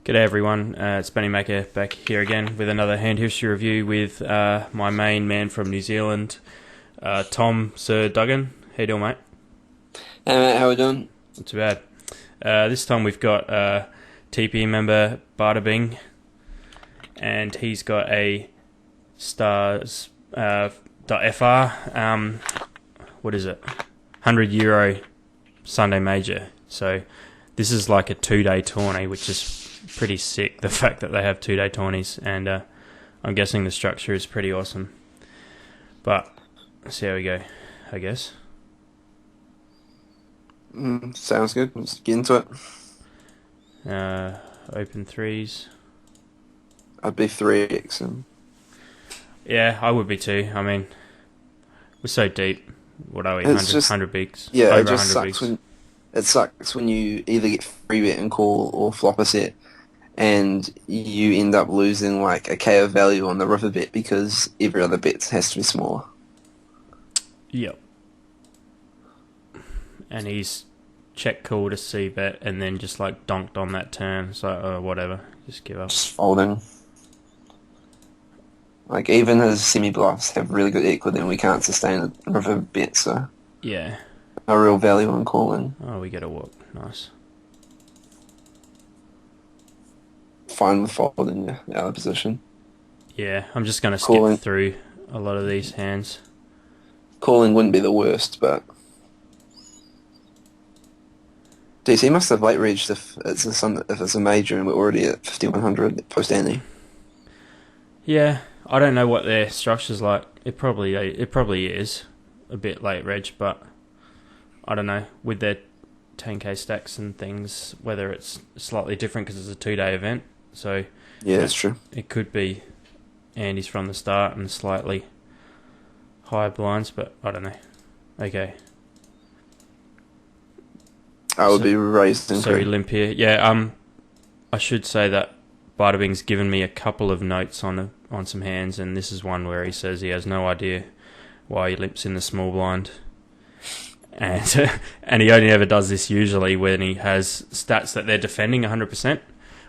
G'day everyone, it's Bennymacca back here again with another hand history review with my main man from New Zealand, Tom Sir Duggan. How you doing, mate? Hey mate, how we doing? Not too bad. This time we've got TP member badabing, and he's got a Stars.fr, what is it? €100 Sunday Major. So this is like a 2-day tourney, which is pretty sick, the fact that they have 2-day tourneys, and I'm guessing the structure is pretty awesome. But let's see how we go, I guess. Sounds good. Let's get into it. Open threes. I'd be 3x. Yeah, I would be too. I mean, we're so deep. What are we? It's 100 bigs? Yeah, Over it just 100 sucks bigs. it sucks when you either get free bet and call or flop a set, and you end up losing like a K of value on the river bet because every other bet has to be smaller. Yep. And he's check called a C bet and then just like donked on that turn. So whatever, just give up. Just folding. Like even his semi bluffs have really good equity, and we can't sustain a river bet, so Yeah. no real value on calling. Oh, we get a walk. Nice. Fine with folding, yeah, out of position. Yeah, I'm just going to Calling. skip through a lot of these hands. Calling wouldn't be the worst, but DC must have late reached if it's a major and we're already at 5100 post ante. Yeah, I don't know what their structure's like. It probably is a bit late reg, but I don't know with their 10k stacks and things whether it's slightly different because it's a 2-day event. So Yeah, that's true. it could be Andy's from the start and slightly higher blinds, but I don't know. Okay. I would be raised in So we limp here. Yeah, I should say that Badabing's given me a couple of notes on some hands, and this is one where he says he has no idea why he limps in the small blind. And and he only ever does this usually when he has stats that they're defending 100%,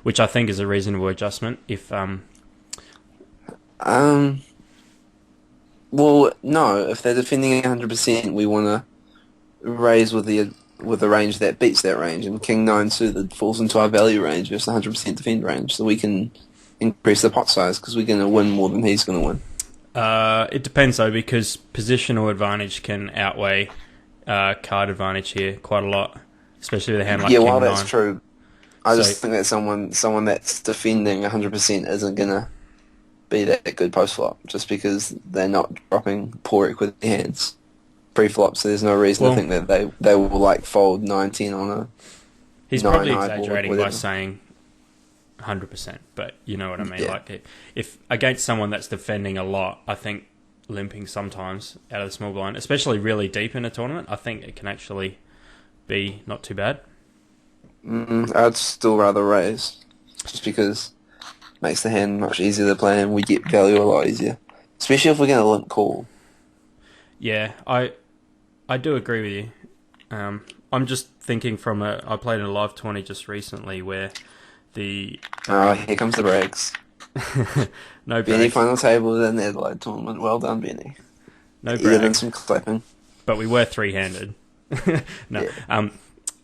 which I think is a reasonable adjustment. If well, no, if they're defending 100%, we want to raise with the range that beats that range, and King 9 suited falls into our value range versus 100% defend range, so we can increase the pot size because we're going to win more than he's going to win. it depends though, because positional advantage can outweigh card advantage here quite a lot, especially with a hand like Yeah, King while 9. that's true, I So- just think that someone that's defending 100% isn't going to be that good post-flop, just because they're not dropping poor equity hands pre-flop, so there's no reason Well- to think that they will like fold 9-10 on a He's nine probably eyeball, exaggerating by whatever. saying 100%, but you know what I mean. Yeah. Like, if against someone that's defending a lot, I think limping sometimes out of the small blind, especially really deep in a tournament, I think it can actually be not too bad. I'd still rather raise, just because it makes the hand much easier to play and we get value a lot easier. Especially if we're going to limp call. Yeah, I do agree with you. I'm just thinking I played in a live 20 just recently where the Here comes the breaks. no Benny break, final table in the Adelaide tournament. Well done, Benny. no Easier than break, some clapping. but we were three-handed. No,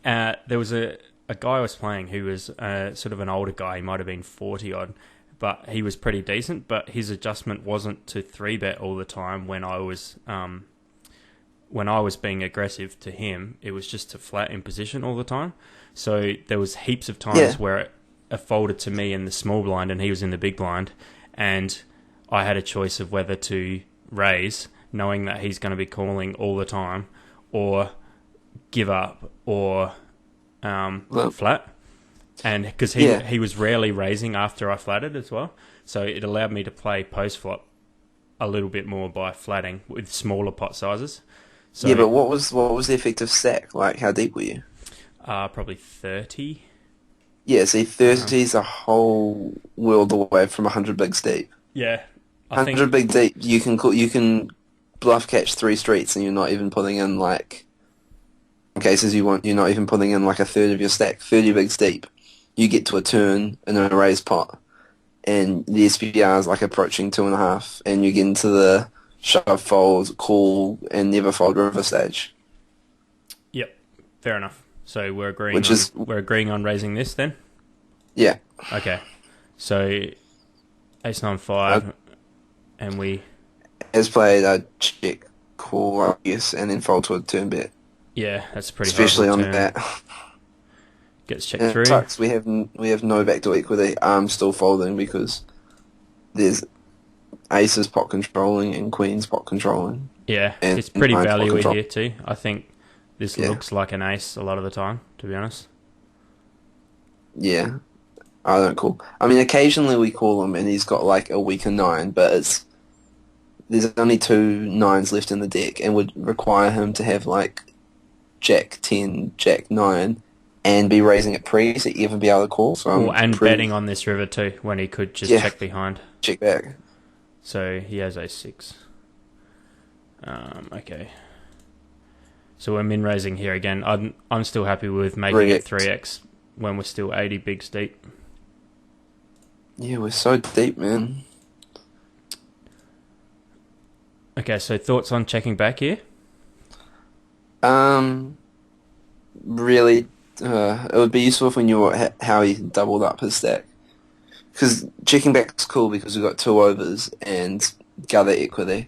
there was a guy I was playing who was sort of an older guy. He might have been 40 odd, but he was pretty decent. But his adjustment wasn't to 3-bet all the time when I was being aggressive to him. It was just to flat in position all the time. So there was heaps of times where it folded to me in the small blind and he was in the big blind, and I had a choice of whether to raise, knowing that he's going to be calling all the time, or give up, or flat. And because he was rarely raising after I flatted as well, so it allowed me to play post flop a little bit more by flatting with smaller pot sizes. So, Yeah, but what was the effective stack? Like, how deep were you? probably 30. Yeah, see, 30 is a whole world away from 100 bigs deep. Yeah, I 100 think. big deep, you can bluff catch 3 streets and you're not even putting in like, in cases you're not even putting in like a third of your stack, 30 bigs deep. you get to a turn in a raised pot, and the SPR is like approaching 2.5, and you get into the shove, fold, call, and never fold river stage. Yep, fair enough. So we're agreeing on raising this then. Yeah. Okay. So ace 9-5, and we As played, I check, call, I guess, and then fold to a turn bet. Yeah, that's a pretty especially on turn. that. Gets checked and through. It sucks. We have no backdoor equity. I'm still folding because there's aces pot controlling and queens pot controlling. Yeah, and it's pretty value here too. I think this looks like an ace a lot of the time, to be honest. Yeah, I don't call. I mean, occasionally we call him and he's got like a weaker 9, but there's only 2 9s left in the deck and would require him to have like Jack 10, Jack 9, and be raising it pre to even be able to call. So betting on this river too, when he could just check behind. Check back. So he has ace 6. Okay. So we're min raising here again. I'm still happy with making it 3x when we're still 80 bigs deep. Yeah, we're so deep, man. Okay, so thoughts on checking back here? Really, it would be useful if we knew how he doubled up his stack. Because checking back is cool because we've got 2 overs and gather equity.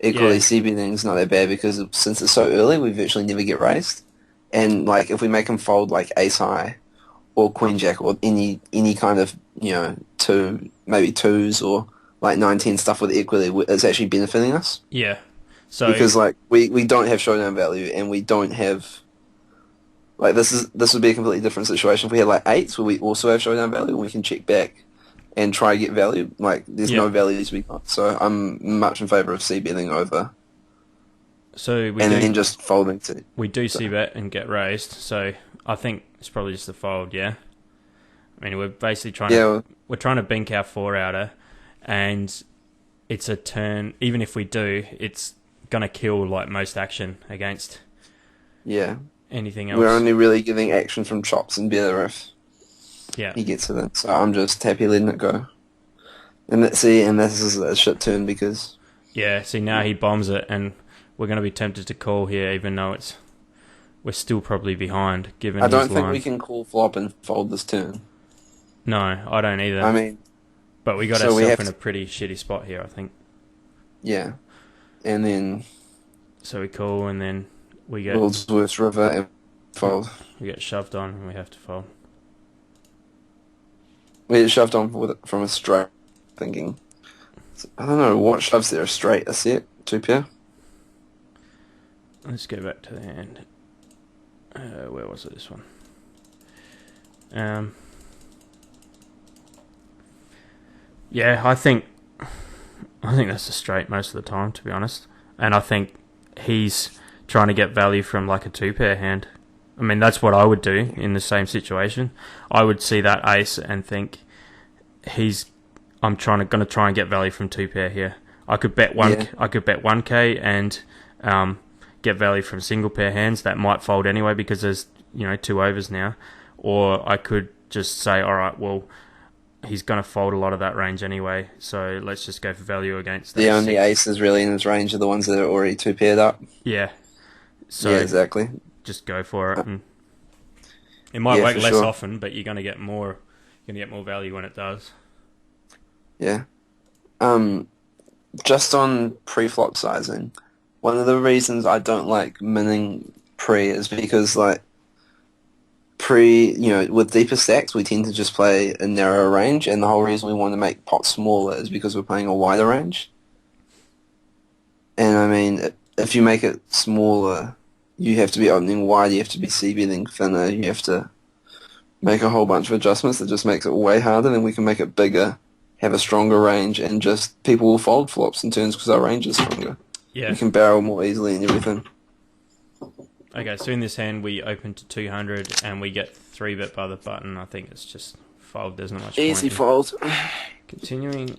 Equally, CBing is not that bad because since it's so early, we virtually never get raised. And like, if we make him fold like ace high or queen jack or any kind of 2, maybe 2s or like 9-10 stuff with equity, it's actually benefiting us. Yeah. So because like we don't have showdown value and we don't have like this would be a completely different situation if we had like 8s where we also have showdown value and we can check back and try to get value. Like there's no value to be got. So I'm much in favour of c betting over. So then just folding to. We do c bet and get raised. So I think it's probably just a fold. Yeah. I mean, we're basically trying to bink our 4-outer, and it's a turn. Even if we do, it's gonna kill like most action against. Anything else. We're only really getting action from chops and better if he gets it in. So I'm just happy letting it go. And this is a shit turn because see now he bombs it and we're going to be tempted to call here even though we're still probably behind given I don't think line. we can call flop and fold this turn. No, I don't either. I mean, but we got ourselves in a pretty shitty spot here, I think. Yeah. And then so we call and then we get World's Worst River and fold. We get shoved on and we have to fold. We get shoved on from a straight, thinking. I don't know what shoves there. A straight, a set, 2 pair. Let's go back to the hand. Where was it? This one. Yeah, I think that's a straight most of the time, to be honest. And I think he's trying to get value from like a 2-pair hand. I mean, that's what I would do in the same situation. I would see that ace and think I'm going to try and get value from 2-pair here. I could bet 1k and get value from single pair hands that might fold anyway because there's 2 overs now. Or I could just say, all right, well, he's going to fold a lot of that range anyway, so let's just go for value against that. The only aces really in his range are the ones that are already 2-paired up. Yeah. So exactly. Just go for it. And it might work less often, but you're going to get more. You're going to get more value when it does. Yeah. Just on pre-flop sizing, one of the reasons I don't like minning pre is because like with deeper stacks we tend to just play a narrower range, and the whole reason we want to make pots smaller is because we're playing a wider range. And I mean, if you make it smaller, you have to be opening wide, you have to be c-betting thinner, you have to make a whole bunch of adjustments that just makes it way harder. Then we can make it bigger, have a stronger range, and just people will fold flops and turns because our range is stronger. Yeah. We can barrel more easily and everything. Okay, so in this hand we open to 200 and we get 3-bet by the button. I think it's just fold. There's not much point. Easy fold. Continuing.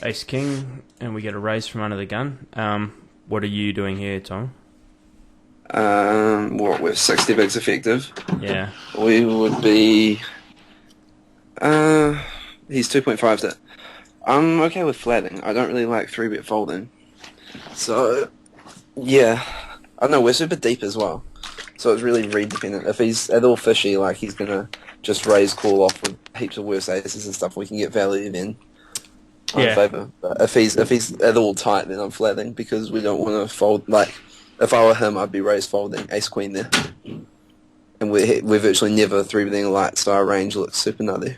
Ace King and we get a raise from under the gun. What are you doing here, Tom? What, with 60 bigs effective? Yeah. We would be... he's 2.5 to... I'm okay with flatting. I don't really like 3-bet folding. So, yeah. I don't know, we're super deep as well. So it's really read dependent. If he's at all fishy, like he's going to just raise call off with heaps of worse aces and stuff, we can get value then. I'm in favour. But if he's at all tight, then I'm flatting because we don't want to fold. Like, if I were him, I'd be raised folding ace queen there, and we're virtually never 3-betting a light, so our range looks super nutty.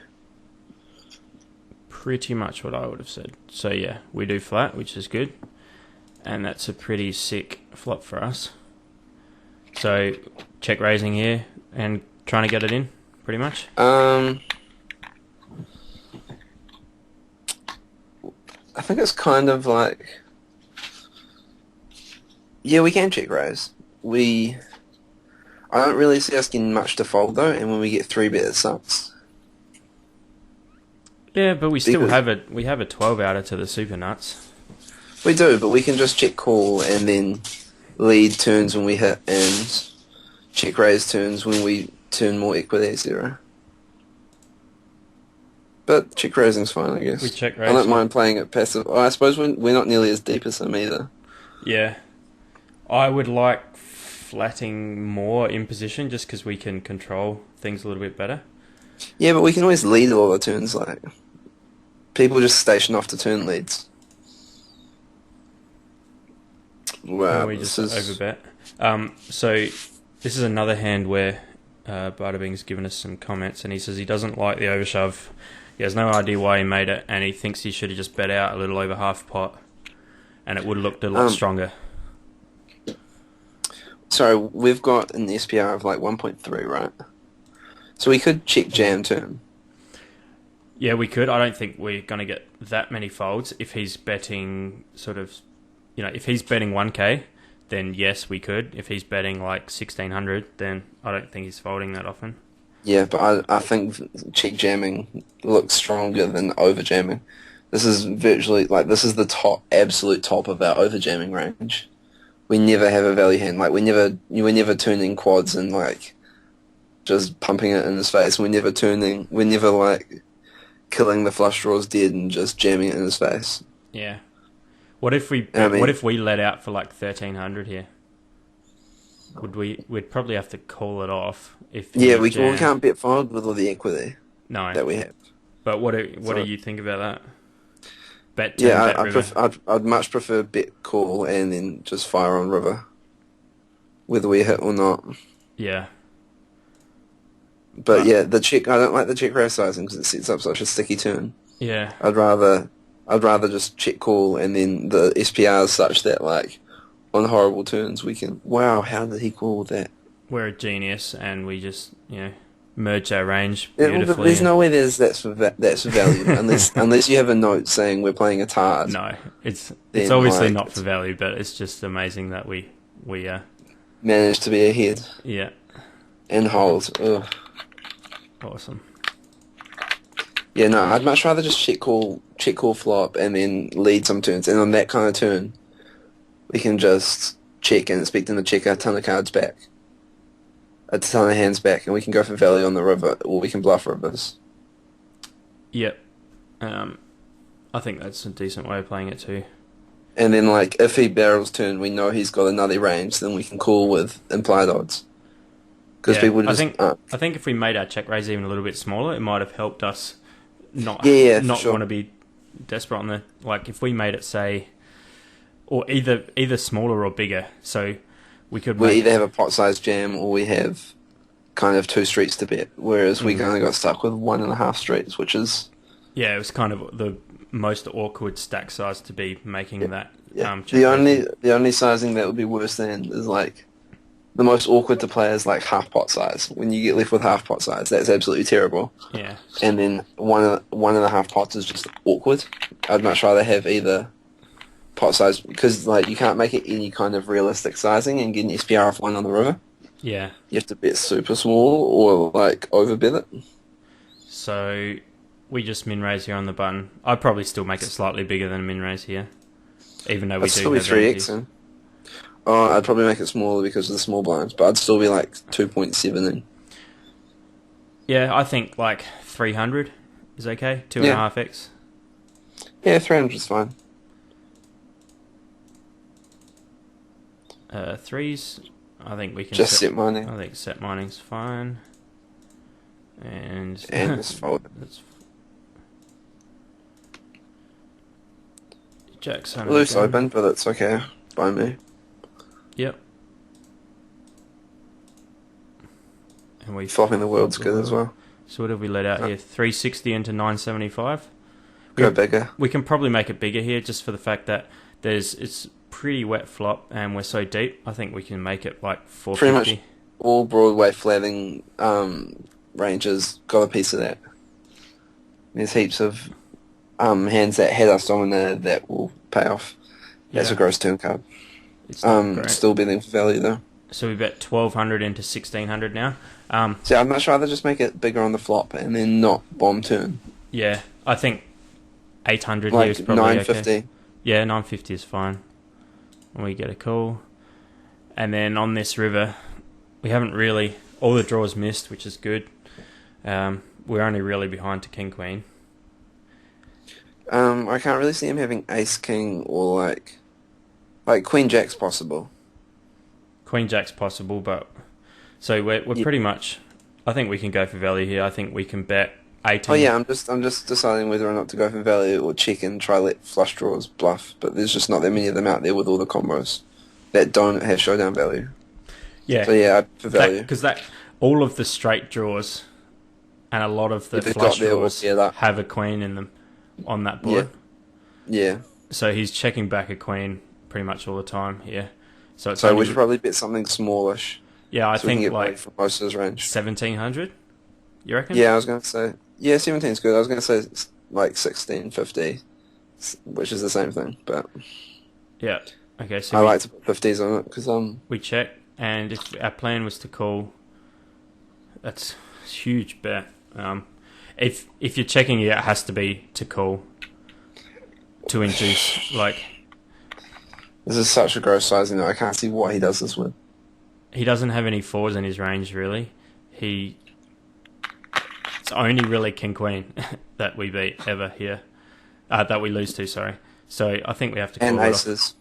Pretty much what I would have said. So yeah, we do flat, which is good, and that's a pretty sick flop for us. So check raising here and trying to get it in, pretty much. I think it's kind of like, yeah, we can check raise. I don't really see us getting much to fold though, and when we get 3-bet, it sucks. Yeah, but we still have it. We have a 12-outer to the super nuts. We do, but we can just check call and then lead turns when we hit, and check raise turns when we turn more equity at 0. But check raising's fine, I guess. We check raise. I don't mind playing it passive. I suppose we're not nearly as deep as him either. Yeah. I would like flatting more in position just because we can control things a little bit better. Yeah, but we can always lead all the turns, like... People just station off to turn leads. Wow, we just overbet. So this is another hand where badabing's given us some comments, and he says he doesn't like the overshove. He has no idea why he made it, and he thinks he should have just bet out a little over half pot, and it would have looked a lot stronger. Sorry, we've got an SPR of like 1.3, right? So we could check jam turn. Yeah, we could. I don't think we're going to get that many folds. If he's betting sort of, if he's betting 1K, then yes, we could. If he's betting like 1,600, then I don't think he's folding that often. Yeah, but I think check jamming looks stronger than over jamming. This is virtually, like, this is the absolute top of our over jamming range. We never have a value hand. Like, we're never turning quads and, like, just pumping it in his face. We're never, like, killing the flush draws dead and just jamming it in his face. Yeah. What if we let out for, like, 1,300 here? We'd probably have to call it off if. Yeah, we can't bet forward with all the equity. No, that we have. But what do you think about that? Bet turn, yeah, I'd much prefer bet call and then just fire on river, whether we hit or not. Yeah. But yeah, the check. I don't like the check raise sizing because it sets up such a sticky turn. Yeah. I'd rather just check call and then the SPR is such that, like, on horrible turns we can... Wow, how did he call that? We're a genius and we just, merge our range beautifully. There's no way that's for value unless you have a note saying we're playing a tard. No, it's obviously not for value, but it's just amazing that we managed to be ahead. Yeah. And hold. Ugh. Awesome. Yeah, no, I'd much rather just check call flop and then lead some turns, and on that kind of turn we can just check and expect them to check a ton of cards back. A ton of hands back, and we can go for value on the river, or we can bluff rivers. Yep. I think that's a decent way of playing it too. And then, like, if he barrels turn, we know he's got another range, then we can call with implied odds. Because people just... I think if we made our check raise even a little bit smaller, it might have helped us not want to be desperate on the... Like, if we made it, say... Or either smaller or bigger, so... We either have a pot-sized jam or we have kind of 2 streets to bet, whereas we kind of got stuck with 1.5 streets, which is... Yeah, it was kind of the most awkward stack size to be making that. Yeah. The only sizing that would be worse than is, like, the most awkward to play is, like, half pot size. When you get left with half pot size, that's absolutely terrible. Yeah. And then 1.5 pots is just awkward. I'd much rather have either... pot size, because, like, you can't make it any kind of realistic sizing and get an SPR of 1 on the river. Yeah. You have to bet super small or, like, overbet it. So we just min raise here on the button. I'd probably still make it slightly bigger than a min raise here, even though we do have 3x. Oh, I'd probably make it smaller because of the small blinds, but I'd still be like 2.7 in. Yeah, I think like 300 is okay. 2.5x. Yeah, 300 is fine. Threes, I think we can just set mining. I think set mining's fine. And just fold it. Jack's Loose open, but it's okay by me. Yep. And we flopping the world's good as well. So what have we let out here? 360 into 975. Go bigger. We can probably make it bigger here, just for the fact that it's pretty wet flop and we're so deep. I think we can make it like 450. Pretty much all Broadway flatting ranges got a piece of that. There's heaps of hands that had us dominated that will pay off. That's a gross turn card. Still bidding for value though. So we bet 1200 into 1600 now. So I'd much rather just make it bigger on the flop and then not bomb turn. Yeah, I think 800 like here is probably 950. Okay. Yeah, 950 is fine. And we get a call. And then on this river, we haven't really... All the draws missed, which is good. We're only really behind to King Queen. I can't really see him having Ace King or like Queen Jack's possible. Queen Jack's possible, but so we're pretty much. I think we can go for value here. I think we can bet 18. Oh yeah, I'm just deciding whether or not to go for value or check and try let flush draws bluff. But there's just not that many of them out there with all the combos that don't have showdown value. Yeah. So yeah, for value because all of the straight draws and a lot of the flush draws have a queen in them on that board. Yeah. So he's checking back a queen pretty much all the time. Yeah. So we should probably bet something smallish. Yeah, I think like for most of his range. 1700. You reckon? Yeah, I was going to say 17's good. I was going to say like 1650, which is the same thing, but yeah. Okay, so I like to put 50s on it because we check, and if our plan was to call, that's a huge bet. If you're checking, it has to be to call to induce like. This is such a gross sizing that I can't see what he does this with. He doesn't have any fours in his range, really. It's only really King Queen that we beat ever here. That we lose to, sorry. So I think we have to call and it aces. Off.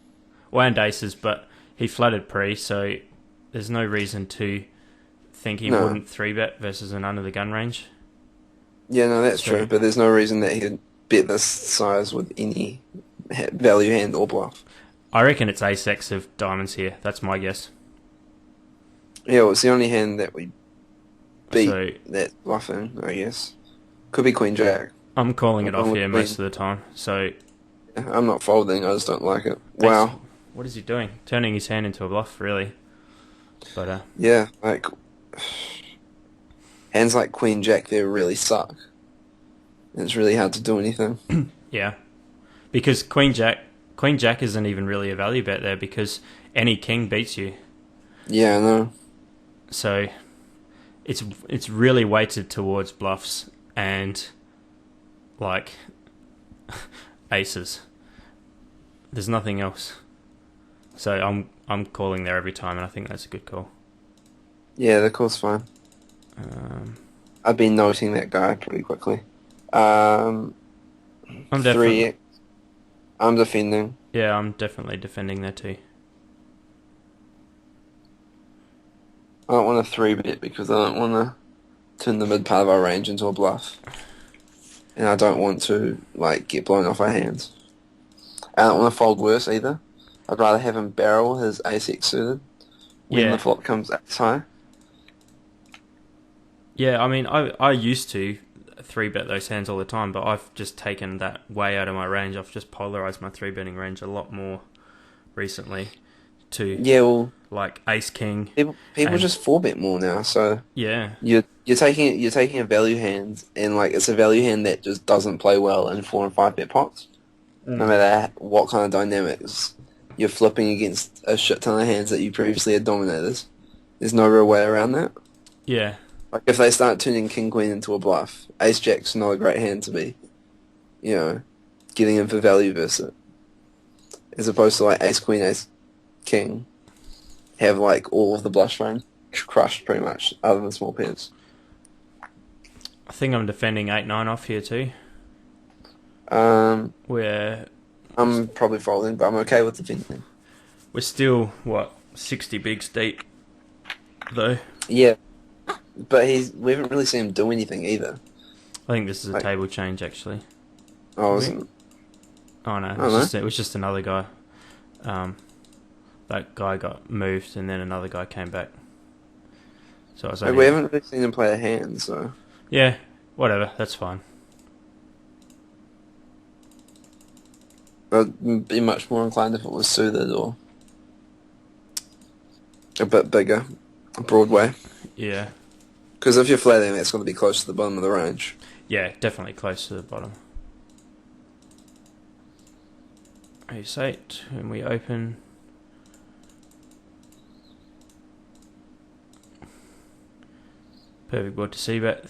Well, and aces, but he flooded pre, so there's no reason to think he wouldn't 3-bet versus an under-the-gun range. Yeah, no, that's true, but there's no reason that he'd bet this size with any value hand or bluff. I reckon it's ace-x of diamonds here. That's my guess. Yeah, well, it's the only hand that we beat that bluffing, I guess. Could be Queen Jack. I'm calling it off here most of the time, so... I'm not folding, I just don't like it. Wow. What is he doing? Turning his hand into a bluff, really. But yeah, like... Hands like Queen Jack there really suck. And it's really hard to do anything. Yeah. Because Queen Jack isn't even really a value bet there because any king beats you. Yeah, I know. So it's really weighted towards bluffs and like aces. There's nothing else. So I'm calling there every time, and I think that's a good call. Yeah, the call's fine. I've been noting that guy pretty quickly. I'm definitely. I'm defending. Yeah, I'm definitely defending there too. I don't want to 3-bet because I don't want to turn the mid part of our range into a bluff. And I don't want to get blown off our hands. I don't want to fold worse either. I'd rather have him barrel his ace-x suited when the flop comes ace high. Yeah, I mean, I used to 3-bet those hands all the time, but I've just taken that way out of my range. I've just polarized my 3-betting range a lot more recently to like ace king. People just 4-bet more now, so yeah, you're taking a value hand and it's a value hand that just doesn't play well in 4 and 5-bet pots. No matter what kind of dynamics, you're flipping against a shit ton of hands that you previously had dominated. There's no real way around that. Yeah. Like if they start turning King Queen into a bluff, Ace Jack's not a great hand to be, getting in for value versus it. As opposed to Ace Queen, Ace King. have like all of the blush range crushed pretty much, other than small pairs. I think I'm defending 8-9 off here too. Where I'm probably folding, but I'm okay with defending. we're still 60 bigs deep, though. Yeah, but we haven't really seen him do anything either. I think this is a table change actually. Oh, wasn't? Oh no, it was just another guy. That guy got moved, and then another guy came back. So I was we haven't really seen him play a hand, so yeah, whatever, that's fine. I'd be much more inclined if it was suited or a bit bigger, Broadway. Yeah. Because if you're flatting, that's going to be close to the bottom of the range. Yeah, definitely close to the bottom. Ace-8, and we open. Perfect board to c-bet.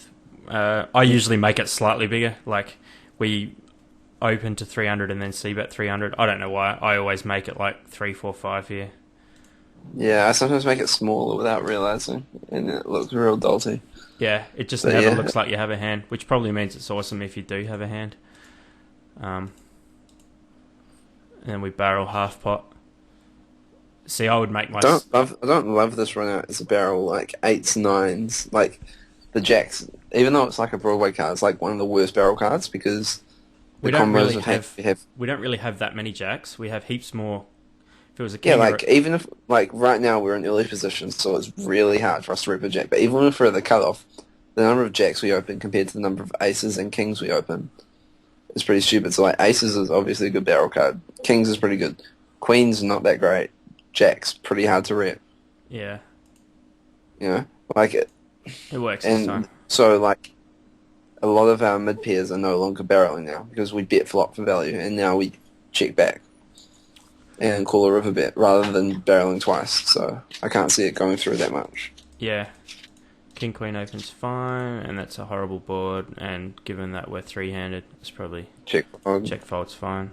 I usually make it slightly bigger. Like, we open to 300 and then c-bet 300. I don't know why. I always make it like 3, 4, 5 here. Yeah, I sometimes make it smaller without realising, and it looks real dolty. Yeah, it just never looks like you have a hand, which probably means it's awesome if you do have a hand. And then we barrel half pot. See, I would make my... I don't love this run out as a barrel, like 8s, 9s, like the jacks. Even though it's like a Broadway card, it's like one of the worst barrel cards because we don't really have that many jacks. We have heaps more. If it was a king, even if right now we're in early position, so it's really hard for us to rip a jack. But even if we're at the cutoff, the number of jacks we open compared to the number of aces and kings we open is pretty stupid. So like aces is obviously a good barrel card. Kings is pretty good. Queens not that great. Jack's pretty hard to rip. Yeah. You know, like it. It works this time. So like, a lot of our mid pairs are no longer barreling now because we bet flop for value, and now we check back and call a river bet rather than barreling twice. So I can't see it going through that much. Yeah. King Queen opens fine, and that's a horrible board. And given that we're 3-handed, it's probably check fold's fine.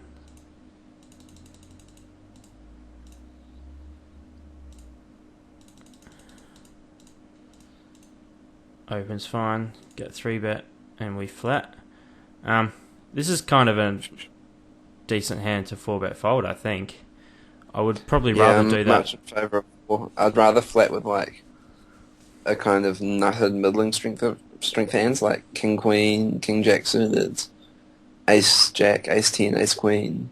Opens fine, get 3-bet, and we flat. This is kind of a decent hand to 4-bet fold, I think. I would probably rather do that. Much in favour of. I'd rather flat with like a kind of nutted middling strength hands like King Queen, King Jack suited, Ace Jack, Ace 10, Ace Queen,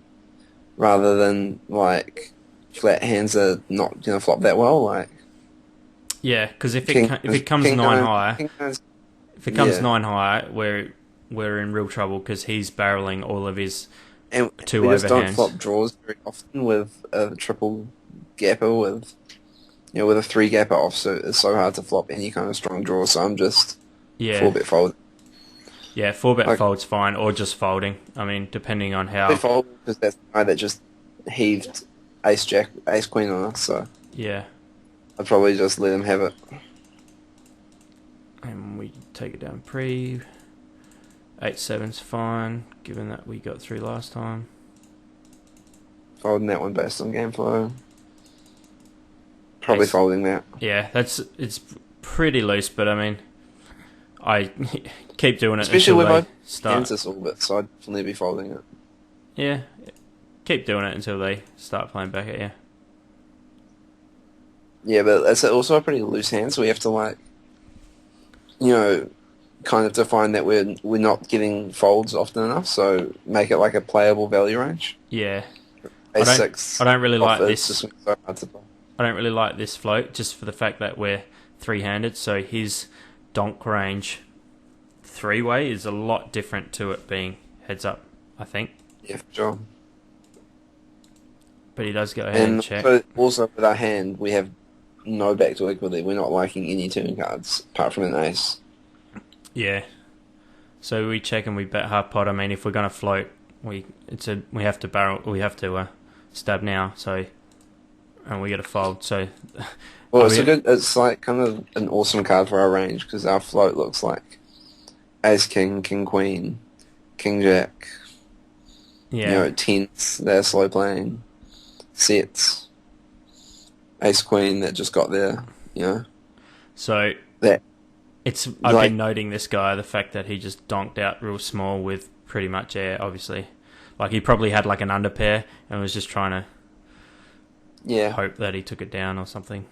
rather than like flat hands that are not gonna flop that well. Like yeah, because if it comes 9 high, we're in real trouble because he's barreling all of his two overhands. We just don't flop draws very often with a triple gapper with a 3-gapper offsuit. It's so hard to flop any kind of strong draw. So I'm just 4-bet fold. Yeah, 4-bet fold's fine, or just folding. I mean, depending on how. Fold because that's the guy that just heaved Ace Jack, Ace Queen on us. So yeah. I'd probably just let him have it. And we take it down pre. 8-7's fine, given that we got through last time. Folding that one based on game flow. Probably folding that. Yeah, it's pretty loose, but I mean, I keep doing it especially until when they start. This a little bit, so I'd definitely be folding it. Yeah, keep doing it until they start playing back at you. Yeah, but it's also a pretty loose hand, so we have to kind of define that we're not getting folds often enough, so make it like a playable value range. Yeah. A6. I don't really like this. So hard to play. I don't really like this float, just for the fact that we're 3-handed, so his donk range 3-way is a lot different to it being heads up, I think. Yeah, for sure. But he does go ahead and check. But also with our hand, we have no backdoor equity. We're not liking any turn cards apart from an ace. Yeah. So we check and we bet half pot. I mean, if we're going to float, we have to barrel. We have to stab now. So, and we get a fold. So, well, it's like kind of an awesome card for our range because our float looks like Ace King, King Queen, King Jack. Yeah. Tens. They're slow playing. Sets. ace queen that just got there. You know So that I've like been noting this guy, the fact that he just donked out real small with pretty much air, obviously. Like, he probably had like an underpair and was just trying to hope that he took it down or something.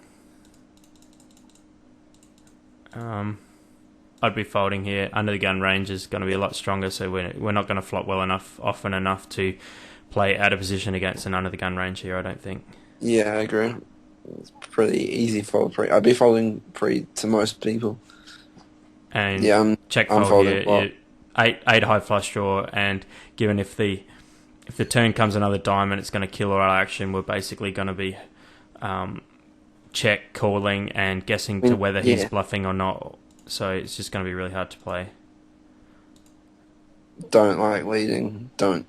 I'd be folding here. Under the gun range is going to be a lot stronger, so we're not going to flop well enough, often enough to play out of position against an under the gun range here, I don't think. Yeah, I agree. It's pretty easy fold pre. I'd be folding pre to most people. And yeah, check I'm fold folding. here. Eight high flush draw, and given if the turn comes another diamond, it's going to kill our action. We're basically going to be check calling and guessing to whether he's bluffing or not. So it's just going to be really hard to play. Don't like leading. Don't.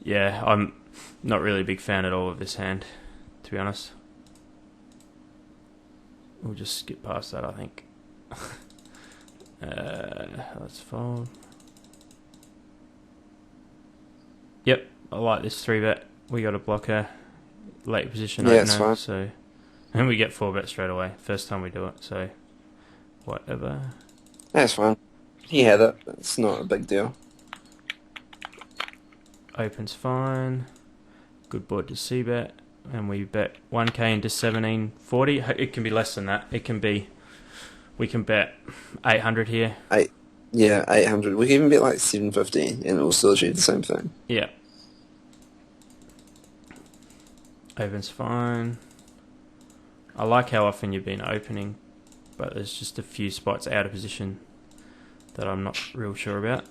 Yeah, I'm not really a big fan at all of this hand, to be honest. We'll just skip past that, I think. Let's fold. Yep, I like this 3-bet. We got a blocker, late position opener, it's fine. So, and we get 4-bet straight away. First time we do it, so whatever. That's fine. He had it. It's not a big deal. Opens fine. Good board to c-bet, and we bet 1k into 1740. It can be less than that. It can be. We can bet 800 here. 800. We can even bet like 750, and it will still achieve the same thing. Yeah. Opens fine. I like how often you've been opening, but there's just a few spots out of position that I'm not real sure about.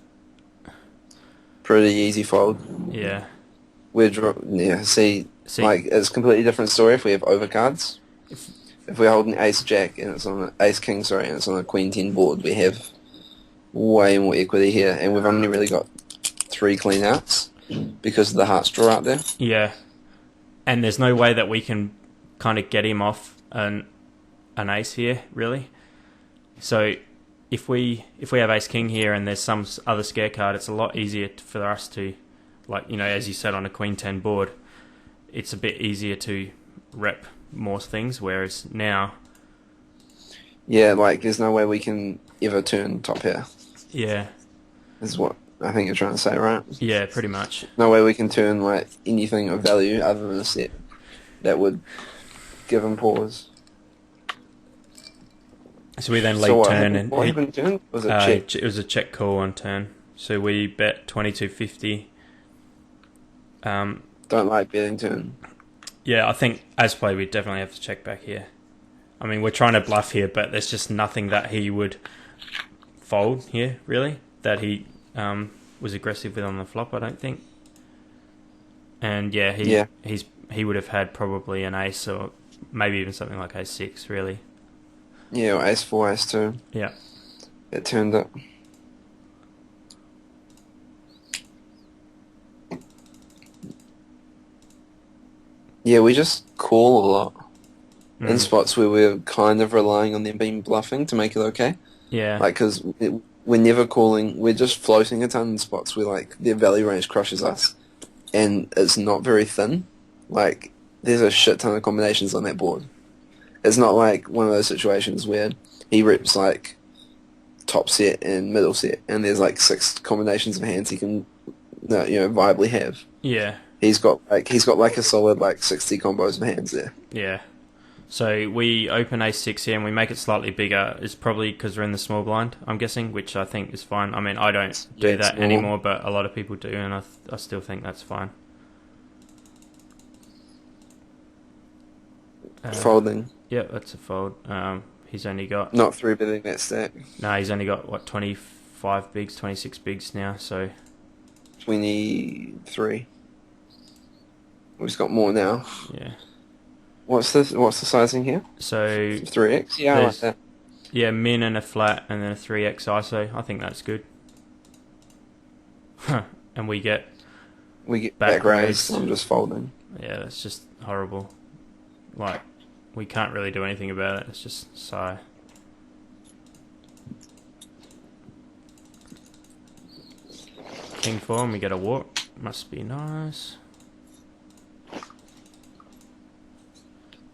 Pretty easy fold. Yeah. See, like, it's a completely different story if we have overcards. If we're holding ace jack and it's on ace king, and it's on a queen 10 board, we have way more equity here, and we've only really got 3 clean outs because of the hearts draw out there. Yeah. And there's no way that we can kind of get him off an ace here, really. So if we have ace king here and there's some other scare card, it's a lot easier for us to, like, you know, as you said, on a queen 10 board, it's a bit easier to rep more things, whereas now... Yeah, like, there's no way we can ever turn top pair. Yeah. Is what I think you're trying to say, right? Yeah, pretty much. No way we can turn, like, anything of value other than a set that would give him pause. So we then lead turn. And what happened turn? Was it check? It was a check call on turn. So we bet 2250. Don't like betting turn. Yeah, I think as play we definitely have to check back here. I mean, we're trying to bluff here, but there's just nothing that he would fold here, really, that he was aggressive with on the flop, I don't think. And he would have had probably an ace or maybe even something like ace 6, really. Yeah, or ace 4, ace 2. Yeah. It turned up. Yeah, we just call a lot in spots where we're kind of relying on them being bluffing to make it okay. Yeah. Like, because we're never calling, we're just floating a ton in spots where, like, their value range crushes us. And it's not very thin. Like, there's a shit ton of combinations on that board. It's not like one of those situations where he reps, like, top set and middle set, and there's, like, 6 combinations of hands he can, viably have. Yeah. He's got a solid, like, 60 combos of hands there. Yeah. So we open ace 6 here and we make it slightly bigger. It's probably because we're in the small blind, I'm guessing, which I think is fine. I mean, I don't do that anymore, but a lot of people do, and I still think that's fine. Folding. Yeah, that's a fold. He's only got... Not 3-betting that stack. No, he's only got, 25 bigs, 26 bigs now, so... 23. We've got more now. Yeah. What's the sizing here? So 3x. Yeah, I like that. Yeah, min and a flat, and then a 3x ISO. I think that's good. And we get back raised. I'm just folding. Yeah, that's just horrible. Like, we can't really do anything about it. It's just sigh. King 4, and we get a walk. Must be nice.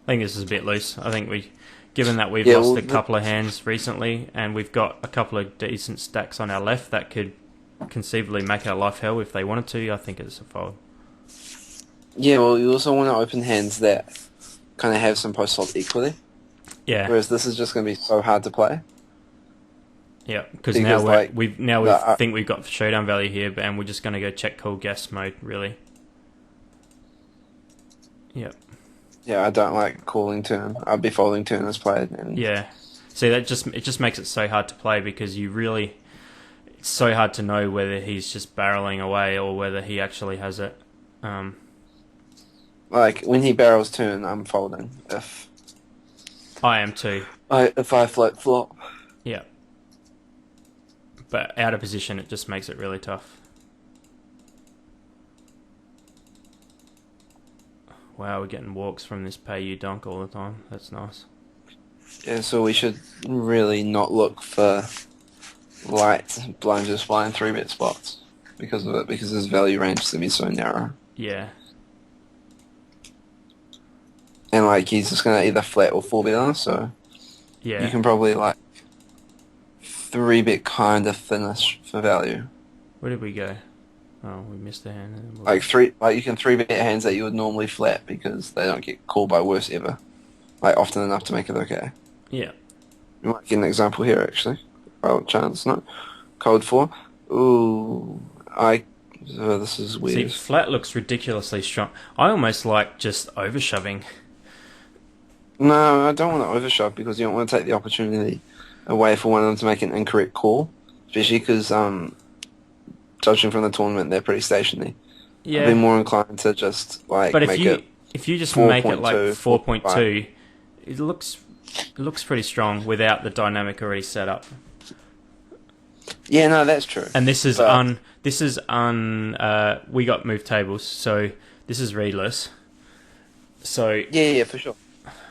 think this is a bit loose. I think given that we've Yeah, lost well, a couple of hands recently, and we've got a couple of decent stacks on our left that could conceivably make our life hell if they wanted to, I think it's a fold. Yeah, well, you also want to open hands that kind of have some post-flop equity. Yeah. Whereas this is just going to be so hard to play. Yeah, because now we think we've got showdown value here, and we're just going to go check call guess mode, really. Yep. Yeah, I don't like calling turn. I'd be folding turn as played. And yeah. See, it just makes it so hard to play because it's so hard to know whether he's just barreling away or whether he actually has it. Like when he barrels turn, I'm folding. I am too. If I float flop. Yeah. But out of position, it just makes it really tough. Wow, we're getting walks from this pay you donk all the time. That's nice. Yeah, so we should really not look for light blind just flying 3-bet spots because of it, because his value range is going to be so narrow. Yeah. And like he's just going to either flat or 4-bet us, so yeah, you can probably like 3-bet kind of finish for value. Where did we go? Oh, we missed a hand. Like you can 3-bet hands that you would normally flat because they don't get called by worse ever, like often enough to make it okay. Yeah. You might get an example here actually. Oh, chance, no. Code 4. Ooh, this is weird. See, flat looks ridiculously strong. I almost like just overshoving. No, I don't want to overshove because you don't want to take the opportunity away for one of them to make an incorrect call, especially because, judging from the tournament, they're pretty stationary. Yeah. I'd be more inclined to just like if you just make it like 4.2, it looks pretty strong without the dynamic already set up. Yeah, no, that's true. And this is we got move tables, so this is readless. So yeah, for sure.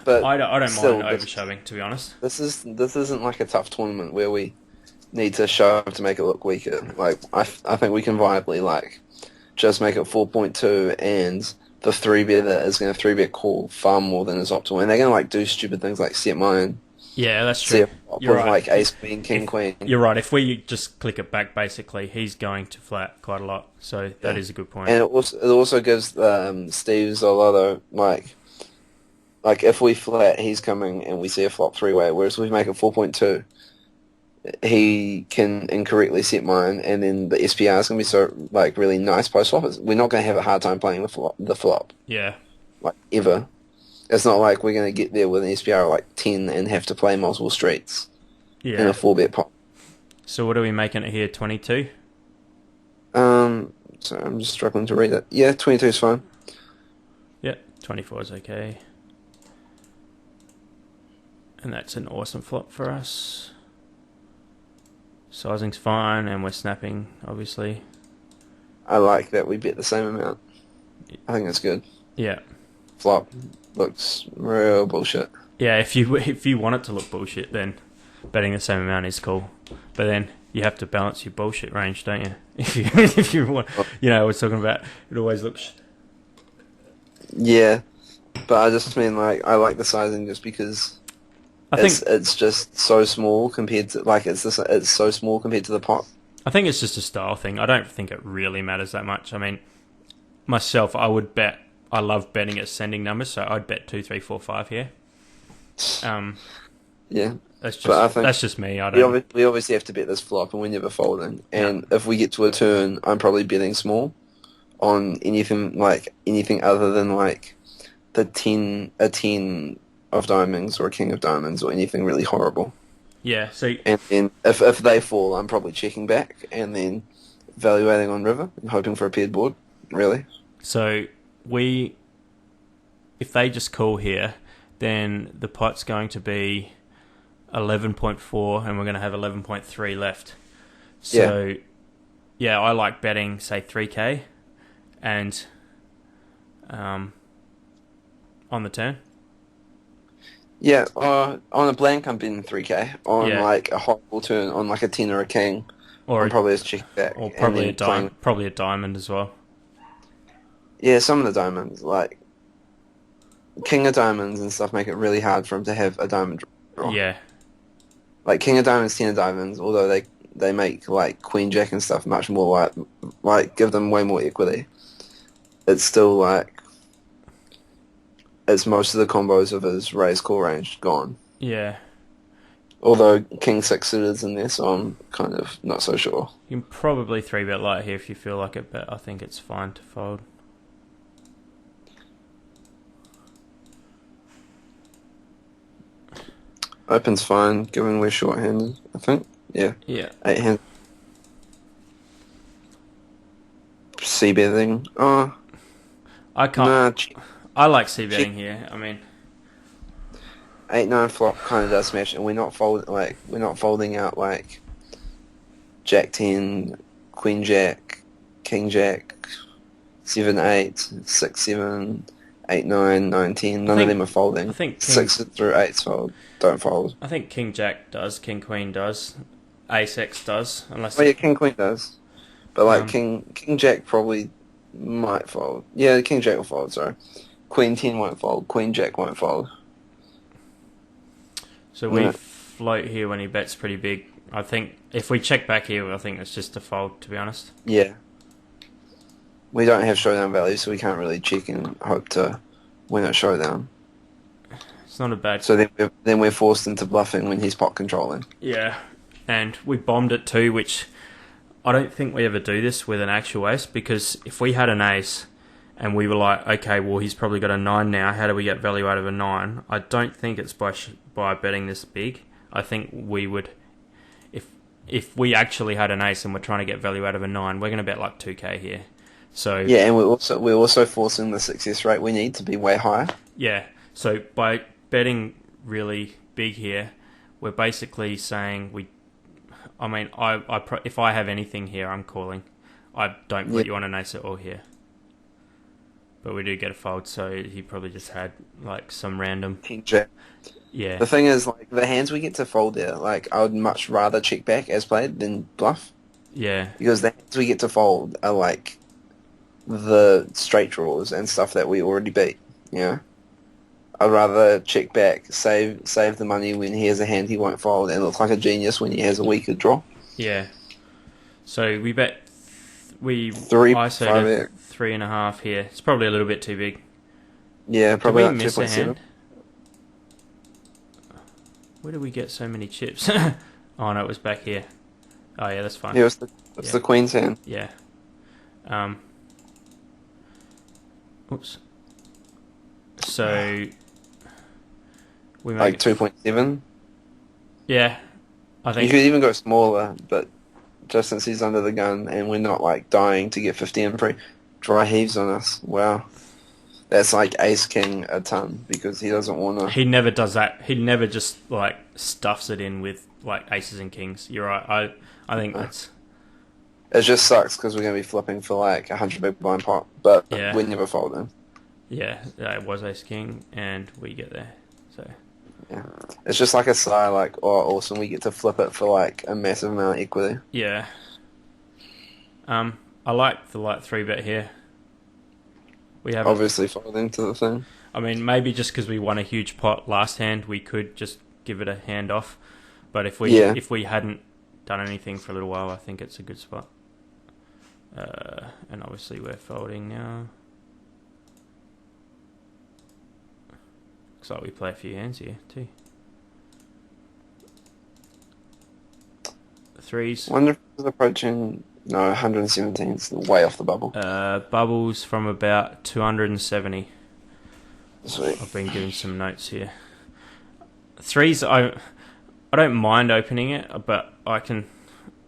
But I don't mind overshoving, to be honest. This isn't like a tough tournament where we need to shove to make it look weaker. Like I think we can viably like just make it 4.2, and the 3-bet is going to 3-bet call far more than is optimal, and they're going to like do stupid things like set mine. Yeah, that's true. You're right. Like ace queen, king queen. You're right. If we just click it back, basically, he's going to flat quite a lot. So that is a good point. And it also gives Steve's a lot of like if we flat, he's coming and we see a flop 3-way. Whereas if we make it 4.2, he can incorrectly set mine, and then the SPR is going to be so like really nice post flop. We're not going to have a hard time playing the flop. Yeah. Like ever. It's not like we're going to get there with an SPR of like 10 and have to play multiple streets in a 4-bet pot. So what are we making it here, 22? So I'm just struggling to read it. Yeah, 22 is fine. Yeah, 24 is okay. And that's an awesome flop for us. Sizing's fine, and we're snapping, obviously. I like that we bet the same amount. I think that's good. Yeah. Flop looks real bullshit. Yeah, if you want it to look bullshit, then betting the same amount is cool. But then you have to balance your bullshit range, don't you? If you want, I was talking about it always looks. Yeah, but I just mean like I like the sizing just because it's just so small compared to it's so small compared to the pot. I think it's just a style thing. I don't think it really matters that much. I mean, myself, I would bet. I love betting ascending numbers, so I'd bet 2, 3, 4, 5 here. Yeah, that's just me. I don't. We obviously have to bet this flop, and we're never folding. And if we get to a turn, I'm probably betting small on anything other than like a 10 of diamonds or a king of diamonds or anything really horrible. Yeah. So and then if they fall, I'm probably checking back and then evaluating on river and hoping for a paired board. Really. So if they just call here, then the pot's going to be 11.4, and we're going to have 11.3 left. So, yeah, I like betting, say, 3K, and on the turn. Yeah, on a blank, I'm betting 3K. On like a horrible turn, on like a 10 or a king, I'm probably just checking back. Or probably a diamond as well. Yeah, some of the diamonds, king of diamonds and stuff make it really hard for him to have a diamond draw. Yeah. Like king of diamonds, ten of diamonds, although they make like queen jack and stuff much more like give them way more equity. It's still like it's most of the combos of his raise call range gone. Yeah. Although king six suited in there, so I'm kind of not so sure. You can probably 3-bet light here if you feel like it, but I think it's fine to fold. Open's fine, given we're short-handed, I think. Yeah. Yeah. 8-hand. C-betting. Oh. I can't. Nah, I like c-betting here. I mean, 8-9 flop kind of does smash, and we're not folding out like Jack 10, Queen Jack, King Jack, 7-8, 6-7, 8-9, 9-10. None of them are folding. I think 6 through 8's fold. Don't fold. I think King Jack does, King Queen does, Ace X does, unless. Oh yeah, King Queen does, but like King Jack probably might fold. Yeah, King Jack will fold. Sorry, Queen 10 won't fold. Queen Jack won't fold. So we float here when he bets pretty big. I think if we check back here, I think it's just a fold, to be honest. Yeah. We don't have showdown value, so we can't really check and hope to win at showdown. It's not a bad... So then we're forced into bluffing when he's pot controlling. Yeah, and we bombed it too, which I don't think we ever do this with an actual ace, because if we had an ace and we were like, okay, well, he's probably got a 9 now, how do we get value out of a 9? I don't think it's by betting this big. I think we would... If we actually had an ace and we're trying to get value out of a 9, we're going to bet like 2k here. So yeah, and we're also forcing the success rate we need to be way higher. Yeah, so by betting really big here, we're basically saying if I have anything here, I'm calling. I don't put you on an ace at all here. But we do get a fold, so he probably just had like some random King Jack. Yeah. The thing is, like, the hands we get to fold there, like, I would much rather check back as played than bluff. Yeah. Because the hands we get to fold are, like, the straight draws and stuff that we already beat, you know? I'd rather check back, save the money when he has a hand he won't fold, and look like a genius when he has a weaker draw. Yeah. So we bet... We ISO'd 3.5 here. It's probably a little bit too big. Yeah, probably Did we like miss a 2.7. hand? Where did we get so many chips? Oh no, it was back here. Oh yeah, that's fine. Yeah, it's the Queen's hand. Yeah. Oops. So we make Like 2.7. Yeah, I think You could even go smaller, but just since he's under the gun and we're not like dying to get 50 in free, dry heaves on us. Wow. That's like ace king a ton because he doesn't want to. he never does that. He never just like stuffs it in with like aces and kings. You're right. I think that's. It just sucks because we're going to be flipping for like 100 big blind pot, but Yeah. we never fold him. Yeah, it was ace king, and we get there. So Yeah, it's just like a sigh, like, oh, awesome, we get to flip it for like a massive amount of equity. yeah. I like the light 3-bet here. We have Obviously folding to the thing. I mean, maybe just because we won a huge pot last hand, we could just give it a hand off. But if we hadn't done anything for a little while, I think it's a good spot. And obviously we're folding now. Looks like we play a few hands here too. Threes. Wonder if it's approaching. No, 117. It's way off the bubble. Bubbles from about 270. Sweet. I've been giving some notes here. Threes, I don't mind opening it, but I can.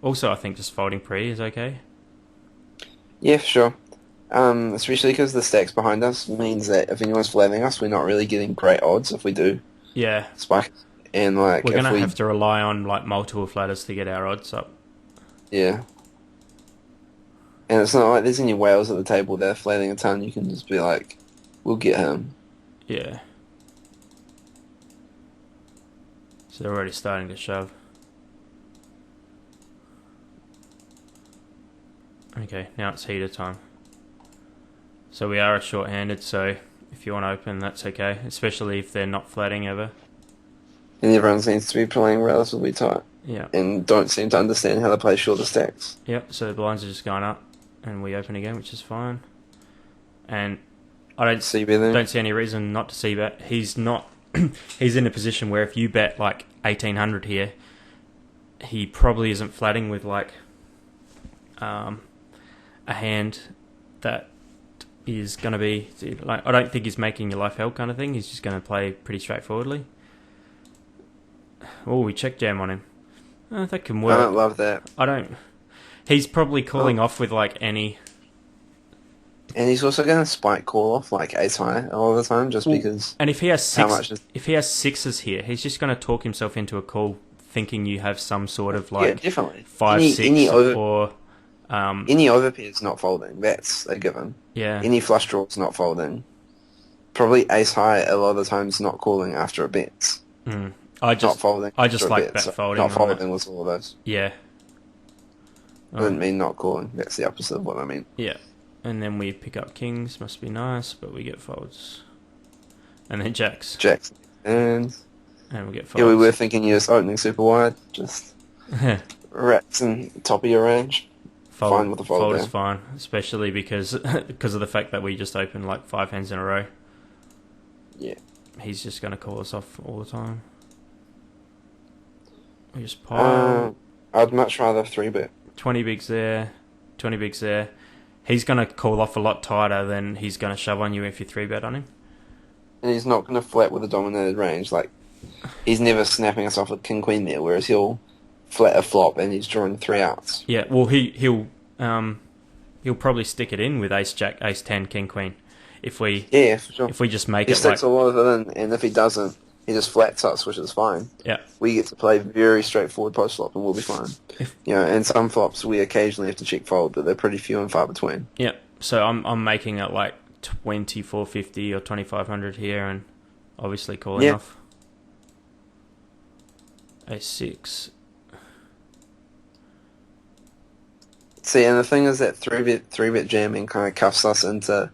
Also, I think just folding pre is okay. Yeah, for sure. Especially because the stacks behind us means that if anyone's flatting us, we're not really getting great odds if we do Yeah, spike. And like, we're gonna have to rely on like multiple flatters to get our odds up. Yeah. And it's not like there's any whales at the table that are flatting a ton. You can just be like, we'll get him. Yeah. So they're already starting to shove. Okay, now it's heater time. So we are short-handed, so If you want to open, that's okay, especially if they're not flatting ever. And everyone seems to be playing relatively tight. Yeah. And don't seem to understand how to play shorter stacks. Yep, so the blinds are just going up, and we open again, which is fine. And I don't see any reason not to see bet. He's not. He's in a position where if you bet like 1800 here, he probably isn't flatting with like a hand that is going to be like. I don't think he's making your life hell kind of thing. He's just going to play pretty straightforwardly. Oh, we check jam on him. Oh, that can work. I don't love that. I don't. He's probably calling off with like any. And he's also going to spike call off like ace high all the time, just because. And if he has if he has sixes here, he's just going to talk himself into a call, thinking you have some sort of like definitely 5-6 or any overpair is not folding. That's a given. Yeah. Any flush draw is not folding. Probably ace high a lot of the times not calling after it bets. Not folding. I just like bet folding. Not folding with all of those. Yeah. I didn't mean not calling. That's the opposite of what I mean. Yeah. And then we pick up kings. Must be nice, but we get folds. And then jacks. And we get folds. Yeah, we were thinking you're just opening super wide. Just rats and top of your range. Fine with the fold is fine, especially because of the fact that we just opened like 5 hands in a row. Yeah. He's just going to call us off all the time. We just pile. I'd much rather 3-bet. 20 bigs there. 20 bigs there. He's going to call off a lot tighter than he's going to shove on you if you 3-bet on him. And he's not going to flat with a dominated range. Like, he's never snapping us off with king-queen there, whereas he'll flat a flop and he's drawing 3 outs. Yeah, well, he'll probably stick it in with ace-jack, ace-10, king-queen. If we for sure. If we just make he sticks a lot of it in, and if he doesn't, he just flats us, which is fine. Yeah. We get to play very straightforward post-flop and we'll be fine. And some flops we occasionally have to check fold, but they're pretty few and far between. Yeah. So I'm making it like 2450 or 2500 here and obviously calling off. Ace-6. See, and the thing is that 3-bet jamming kind of cuffs us into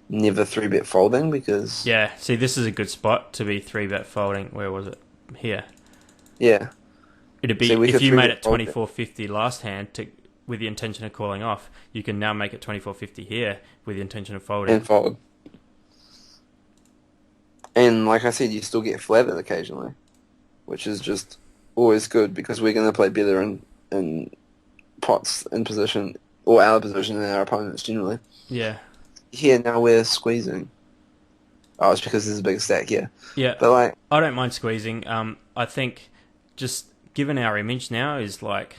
never 3-bet folding because... Yeah, see, this is a good spot to be 3-bet folding. Where was it? Here. Yeah. It'd be, if you made it 2450 last hand with the intention of calling off, you can now make it 2450 here with the intention of folding. And fold. And like I said, you still get flattered occasionally, which is just always good because we're going to play better in pots in position, or out of position than our opponents generally. Yeah. Here, now we're squeezing. Oh, it's because there's a bigger stack, yeah. Yeah. But like, I don't mind squeezing. I think just given our image now is like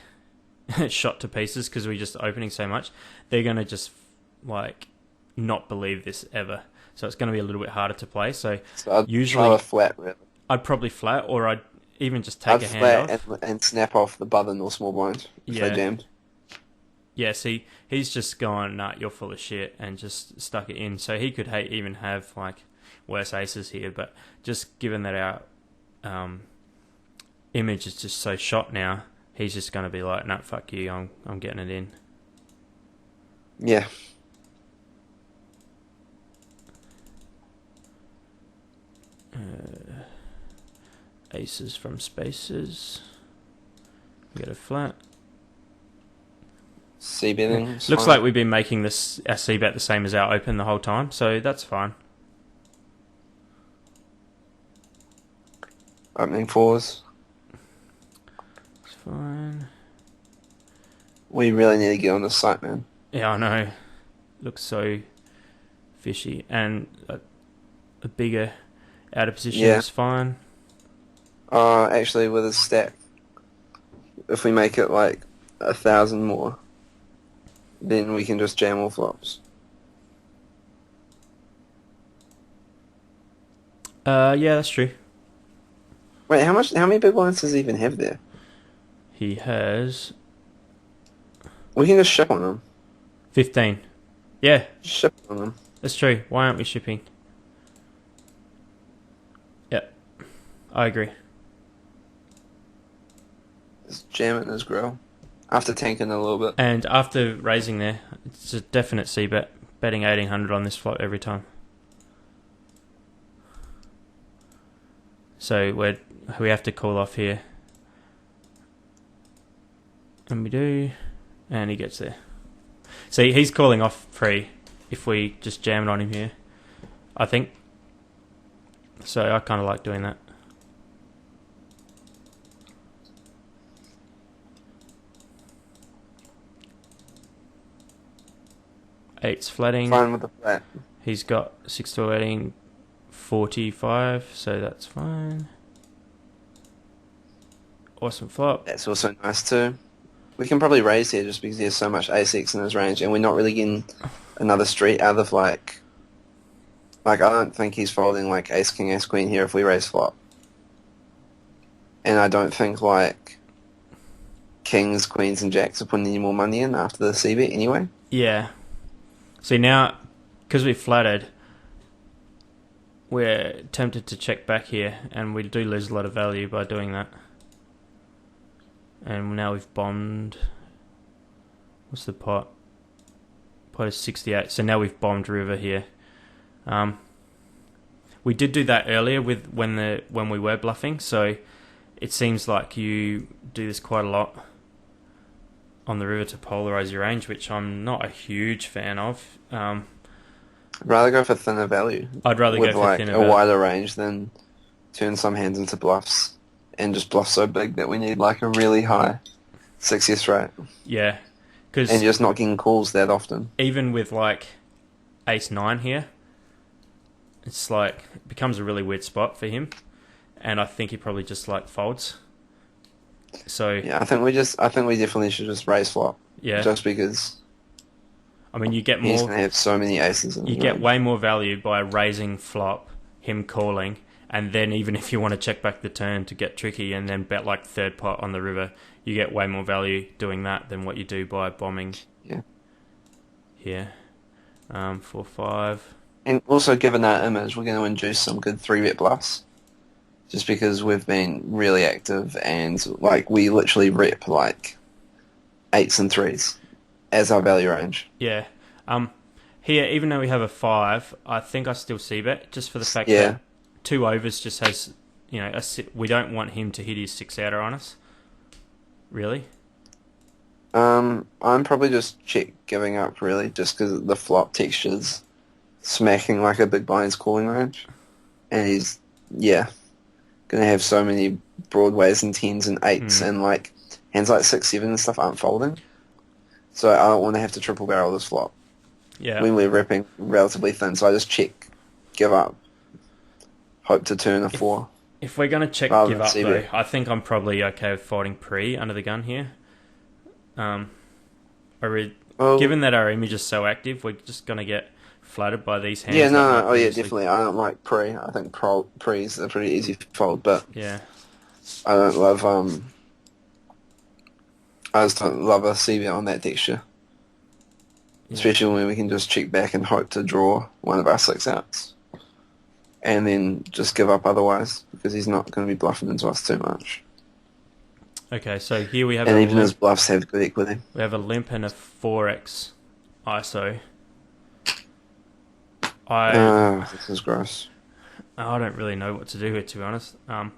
shot to pieces because we're just opening so much, they're going to just like not believe this ever. So it's going to be a little bit harder to play. So I'd usually flat, really. I'd probably flat, or I'd even just take a hand off. And snap off the button or small blind if they jammed. Yeah, see, he's just gone, nah, you're full of shit, and just stuck it in. So he could even have, like, worse aces here, but just given that our image is just so shot now, he's just going to be like, nah, fuck you, I'm getting it in. Yeah. Aces from spaces. We get a flat. C-betting. Looks like we've been making this our C-bet the same as our open the whole time, so that's fine. Opening 4s. It's fine. We really need to get on this site, man. Yeah, I know. Looks so fishy. And a bigger out of position is fine. Actually, with a stack, if we make it like 1,000 more, then we can just jam all flops. Yeah, that's true. Wait, how many big blinds does he even have there? He has... We can just ship on them. 15. Yeah. Ship on them. That's true. Why aren't we shipping? Yeah. I agree. Just jam it in his grill. After tanking a little bit. And after raising there, it's a definite C-bet. Betting 1800 on this flop every time. So we have to call off here. And we do. And he gets there. See, he's calling off pre if we just jam it on him here, I think. So I kind of like doing that. Eight's flatting. Fine with the flat. He's got 6 to 18, 45, so that's fine. Awesome flop. That's also nice too. We can probably raise here just because he has so much ace-x in his range, and we're not really getting another street out of like I don't think he's folding like ace king ace queen here if we raise flop, and I don't think like kings, queens, and jacks are putting any more money in after the c-bet anyway. Yeah. See, now, because we flattered, we're tempted to check back here, and we do lose a lot of value by doing that. And now we've bombed. What's the pot? Pot is 68. So now we've bombed river here. We did do that earlier with when we were bluffing. So it seems like you do this quite a lot on the river to polarize your range, which I'm not a huge fan of. I'd rather go for thinner value. I'd rather go for like thinner a value. wider range than turn some hands into bluffs and just bluff so big that we need like a really high success rate. Yeah, because and just not getting calls that often. Even with like ace 9 here, it's like it becomes a really weird spot for him, and I think he probably just like folds. So yeah, I think we definitely should just raise flop. Yeah, just because. I mean, you get more. He's gonna have so many aces. You get way more value by raising flop, him calling, and then even if you want to check back the turn to get tricky and then bet like third pot on the river, you get way more value doing that than what you do by bombing. Yeah. Here, 4-5. And also, given that image, we're going to induce some good 3-bet bluffs. Just because we've been really active and like we literally rep like 8s and 3s as our value range. Yeah. Here, even though we have a 5, I think I still c-bet just for the fact that 2 overs just has, you know, we don't want him to hit his 6-outer on us. Really? I'm probably just check giving up really, just because the flop texture's smacking like a big blind's calling range, and he's gonna have so many broadways and 10s and 8s and like hands like 6, 7 and stuff aren't folding. So I don't want to have to triple barrel this flop. Yeah. When we're repping relatively thin, so I just check, give up, hope to turn a 4. If we're going to check give up though, I think I'm probably okay with folding pre under the gun here. Given that our image is so active, we're just going to get flattered by these hands. Yeah, no, definitely. I don't like pre. I think pre's a pretty easy fold, but yeah, I don't love I just don't love a c-bet on that texture. Yeah. Especially when we can just check back and hope to draw one of our 6-outs. And then just give up otherwise, because he's not going to be bluffing into us too much. Okay, so here we have and even his bluffs have good equity. We have a limp and a 4x ISO. This is gross. I don't really know what to do here, to be honest. I'm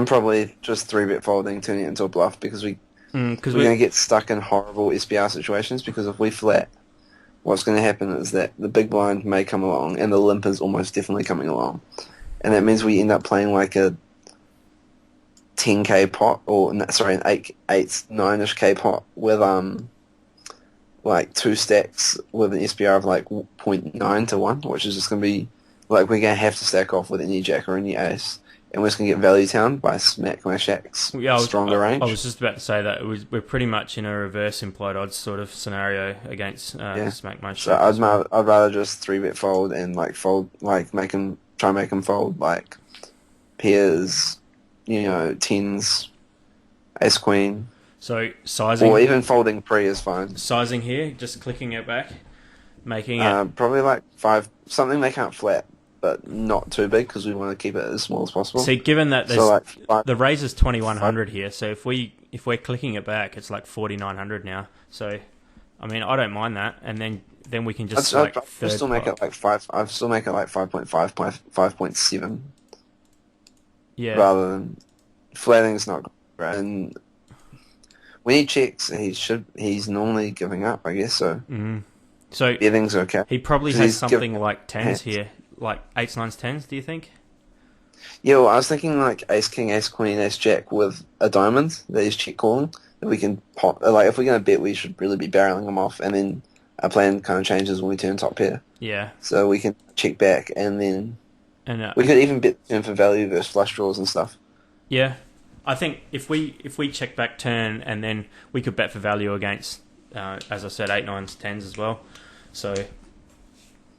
probably just 3-bet folding, turning it into a bluff, because we're going to get stuck in horrible SPR situations, because if we flat, what's going to happen is that the big blind may come along, and the limp is almost definitely coming along. And that means we end up playing like a 10k pot, an 9-ish k pot with like 2 stacks with an SPR of like 0.9 to 1, which is just going to be like we're going to have to stack off with any jack or any ace, and we're just going to get value town by smack my shacks stronger range. I was just about to say that we're pretry much in a reverse implied odds sort of scenario against smack my shacks. So I'd rather just 3-bet fold and try make him fold like pairs, 10s, ace queen. So sizing, or even folding pre is fine. Sizing here, just clicking it back, making it probably like 5, something they can't flat, but not too big because we want to keep it as small as possible. See, given that the raise is 2100 here, so if we're clicking it back, it's like 4900 now. So, I mean, I don't mind that, and then we can just I'd still make it like 5. I'd still make it like 5.5, 5.7. Yeah. rather than flatting's not great. And when he checks, he's normally giving up, I guess. So So betting's okay. he probably 'Cause has he's something giving like tens hands. here, like eights, nines, tens. Do you think? Yeah, well, I was thinking like ace king, ace queen, ace jack with a diamond that he's check calling. That we can pop. Like if we're gonna bet, we should really be barreling him off, and then our plan kind of changes when we turn top pair. Yeah. So we can check back, and then And we could even bet turn for value versus flush draws and stuff. yeah, I think if we check back turn and then we could bet for value against, as I said, eight, nines, tens as well. So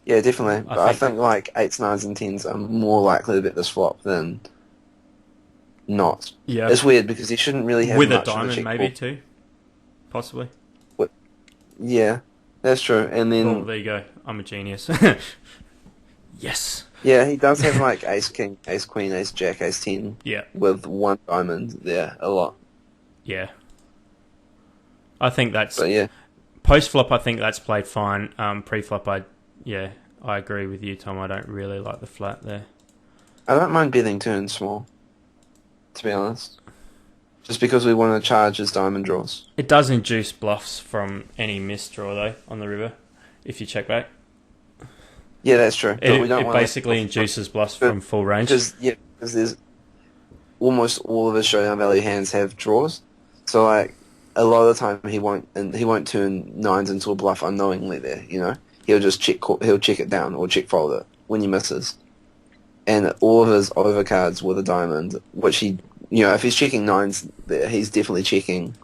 Yeah, definitely. But I think think like eights, nines, and tens are more likely to bet this flop than not. yeah, It's weird because he shouldn't really have with a much of a diamond check maybe call. too, possibly. Yeah, that's true. And Oh, then there you go. I'm a genius. Yes. yeah, he does have like ace king, ace queen, ace jack, ace ten Yeah. with one diamond there a lot. Yeah. I think that's But yeah, post flop. I think that's played fine. Pre flop, I agree with you, Tom. I don't really like the flat there. I don't mind betting turn small, to be honest. Just because we want to charge his diamond draws. It does induce bluffs from any misdraw though on the river. If you check back, Yeah, that's true. But we don't it want basically induces bluffs from full range. because there's almost all of his showdown value hands have draws. So like a lot of the time he won't turn nines into a bluff unknowingly there. You know, he'll just he'll check it down or check fold it when he misses. And all of his overcards with a diamond, which he, if he's checking nines there, he's definitely checking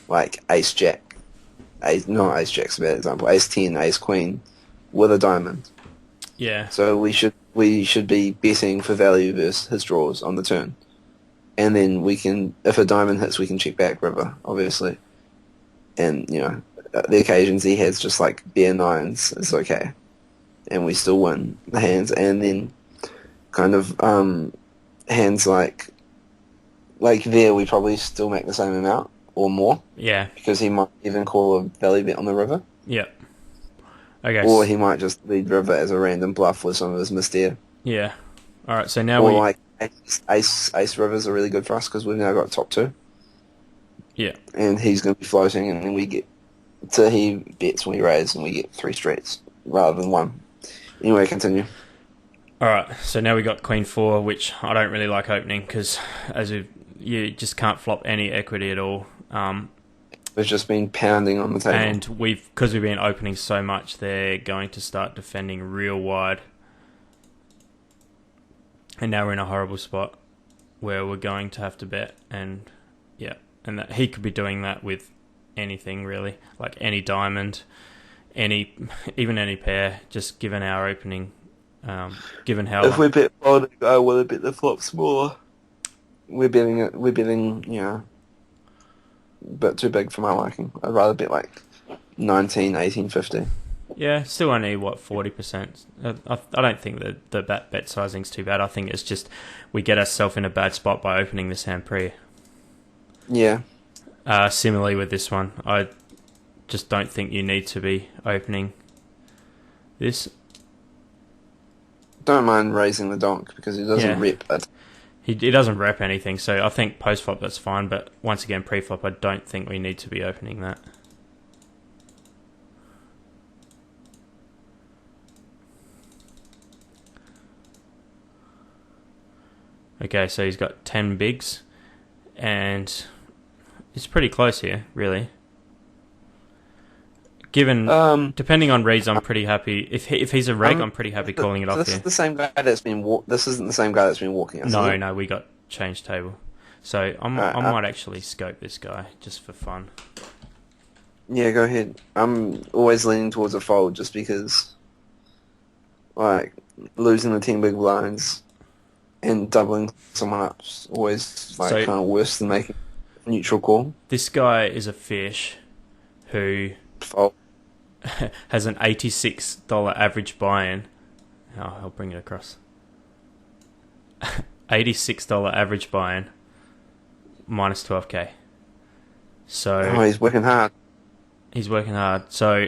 like ace jack, not ace jack's a bad example, ace ten, ace queen with a diamond. Yeah. So we should be betting for value versus his draws on the turn. And then we can, if a diamond hits, we can check back river, obviously. And, the occasions he has just like bare nines, it's okay. And we still win the hands. And then kind of hands like there, we probably still make the same amount or more. Yeah. Because he might even call a value bet on the river. Yeah. Okay. Or he might just lead river as a random bluff with some of his misdeer. Yeah. All right. So now Or we. like ace rivers are really good for us because we've now got top two. Yeah. And he's going to be floating, and then we get he bets, we raise, and we get three straights rather than one. Anyway, continue. All right. So now we got Queen 4, which I don't really like opening because you just can't flop any equity at all. We've just been pounding on the table. And because we've been opening so much, they're going to start defending real wide. And now we're in a horrible spot where we're going to have to bet, and that he could be doing that with anything really, like any diamond, even any pair. Just given our opening, given how if we bet folding, I want to bet the flop smaller. We're betting, a bit too big for my liking. I'd rather bet like 19, 18, 50. Yeah, still only 40%. I don't think that the bet sizing's too bad. I think it's just we get ourselves in a bad spot by opening this hand pre. Yeah. Similarly with this one, I just don't think you need to be opening this. Don't mind raising the donk because he doesn't rep it. He doesn't rep anything, so I think post flop that's fine. But once again, pre flop, I don't think we need to be opening that. Okay, so he's got 10 bigs, and it's pretty close here, really. Given, depending on reads, I'm pretty happy. If he's a reg, I'm pretty happy calling it off this here. Is the same guy that's been. This isn't the same guy that's been walking us. No, we got changed table. So I might actually scope this guy just for fun. Yeah, go ahead. I'm always leaning towards a fold just because, like, losing the 10 big blinds and doubling someone up's always kind of worse than making a neutral call. This guy is a fish who Fold. has an $86 average buy-in. Oh, I'll bring it across. $86 average buy-in, minus 12k. So he's working hard. He's working hard. So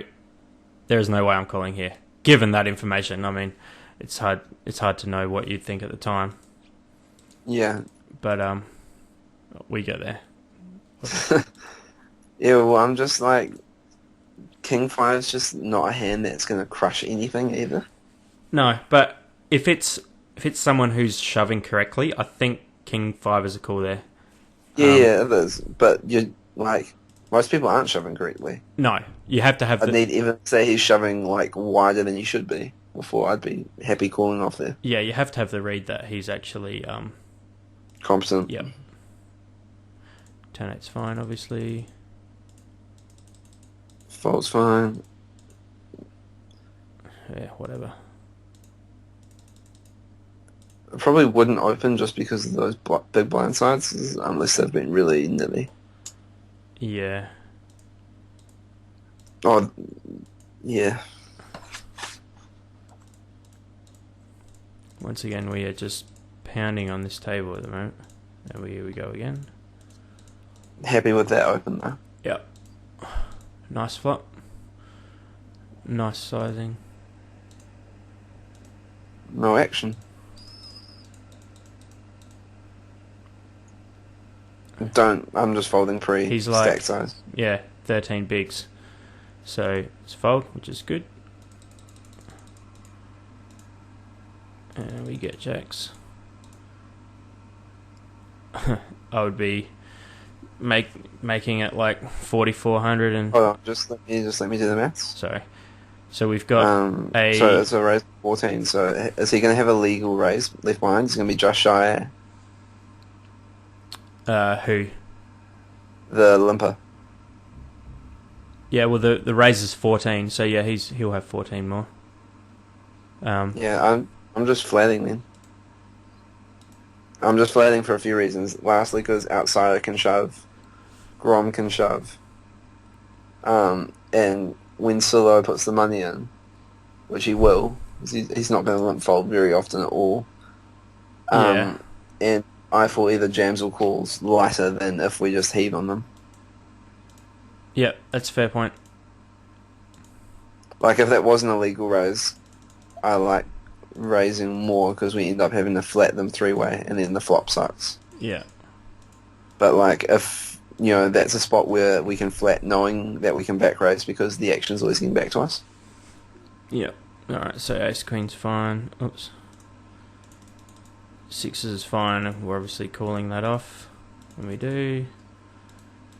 there is no way I'm calling here. Given that information, I mean, it's hard to know what you'd think at the time. Yeah, but we get there. Yeah, well, I'm just like, King 5's just not a hand that's going to crush anything either. No, but if it's someone who's shoving correctly, I think King 5 is a call there. Yeah, it is. But you like, most people aren't shoving correctly. No, you have to have I'd need even say he's shoving like wider than you should be before I'd be happy calling off there. Yeah, you have to have the read that he's actually Competent. Yep. 10-8's fine, obviously. Fold's fine. Yeah, whatever. I probably wouldn't open just because of those big blind sides, unless they've been really nilly. Yeah. Oh, yeah. Once again, we are just pounding on this table at the moment. And here we go again. Happy with that open though. Yep. Nice flop. Nice sizing. No action. I'm just folding He's stack like, size. Yeah, 13 bigs. So it's fold, which is good. And we get jacks. I would be making it like 4,400 and... Hold on, just let me do the maths. Sorry. So we've got So it's a raise 14, so is he going to have a legal raise left behind? He's going to be just shy. Who? The limper. Yeah, well the raise is 14, so yeah, he'll have 14 more. Yeah, I'm just flatting then. I'm just flatting for a few reasons. Lastly, because outsider can shove, Grom can shove, and when Silo puts the money in, which he will, he's not going to limp fold very often at all. And I feel either jams or calls lighter than if we just heave on them. Yeah, that's a fair point. Like if that wasn't a legal raise, I like raising more because we end up having to flat them three-way and then the flop sucks. Yeah. But like if, that's a spot where we can flat knowing that we can back raise because the action's always getting back to us. Yeah. Alright, so ace queen's fine. Oops. Sixes is fine. We're obviously calling that off. And we do.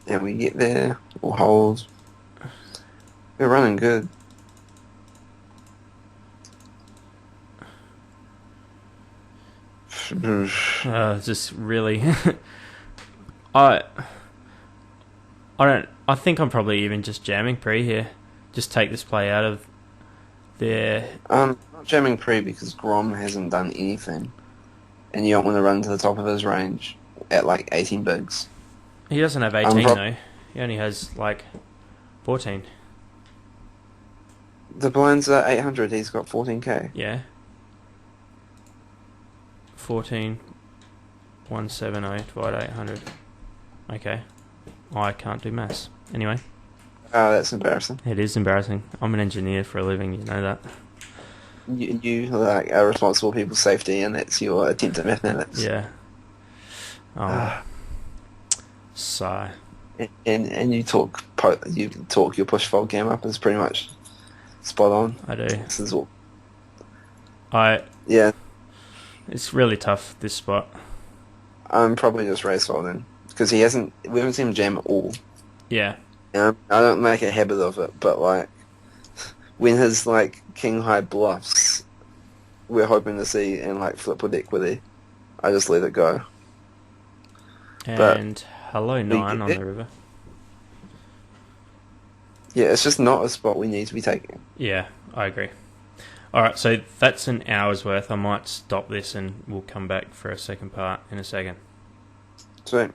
And we get there. Or hold. We're running good. Just really... I think I'm probably even just jamming pre here. Just take this play out of there. Not jamming pre because Grom hasn't done anything. And you don't want to run to the top of his range at like 18 bigs. He doesn't have 18 though. He only has like 14. The blinds are 800, he's got 14k. Yeah. 14, 170 divided 800. Okay. I can't do maths. Anyway. Oh, that's embarrassing. It is embarrassing. I'm an engineer for a living, you know that. You like are responsible for people's safety, and that's your attempt at mathematics. Yeah. Oh. So. And you talk your push fold game up is pretty much spot on. I do. This is all. Yeah. It's really tough, this spot. I'm probably just raise folding because we haven't seen him jam at all. Yeah. And I don't make a habit of it, but like when his like king high bluffs, we're hoping to see and like flip with equity. I just let it go. And hello 9 on the river. Yeah, it's just not a spot we need to be taking. Yeah, I agree. Alright, so that's an hour's worth. I might stop this and we'll come back for a second part in a second. Sweet.